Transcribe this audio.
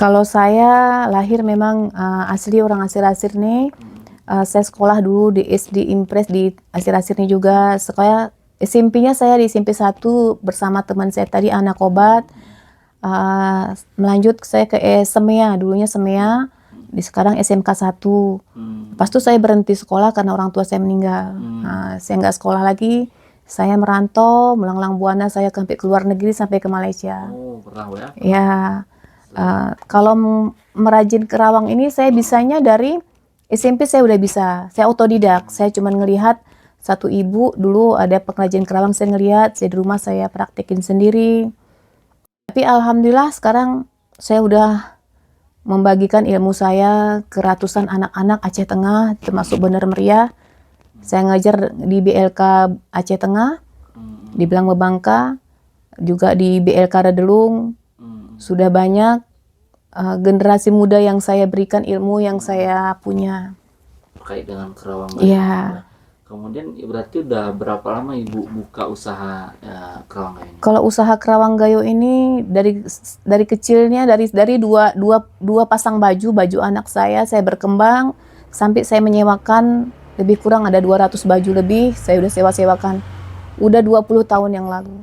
Kalau saya lahir memang asli orang Asir-Asir nih. Saya sekolah dulu di SD Impres di Asir-Asir nih juga. Sekolah SMP-nya saya di SMP 1 bersama teman saya tadi anak obat. Melanjut saya ke Semea, dulunya Semea. Di sekarang SMK 1. Pas itu saya berhenti sekolah karena orang tua saya meninggal. Saya nggak sekolah lagi. Saya merantau, melanglang buana, saya sampai ke luar negeri sampai ke Malaysia. Oh, pernah ya? Ya. Kalau merajin kerawang ini saya bisanya dari SMP saya udah bisa. Saya otodidak. Saya cuma ngelihat satu ibu dulu ada pengrajin kerawang, saya ngelihat, saya di rumah saya praktekin sendiri. Tapi alhamdulillah sekarang saya udah membagikan ilmu saya ke ratusan anak-anak Aceh Tengah, termasuk Bener Meriah. Saya ngajar di BLK Aceh Tengah, di Belang Bebangka, juga di BLK Radelung. Sudah banyak generasi muda yang saya berikan ilmu yang saya punya. Terkait dengan kerawang. Iya. Kemudian berarti udah berapa lama Ibu buka usaha kerawang gayo ini? Kalau usaha kerawang gayo ini dari kecilnya dari dua pasang baju anak saya berkembang sampai saya menyewakan lebih kurang ada 200 baju lebih saya udah sewa-sewakan. Udah 20 tahun yang lalu.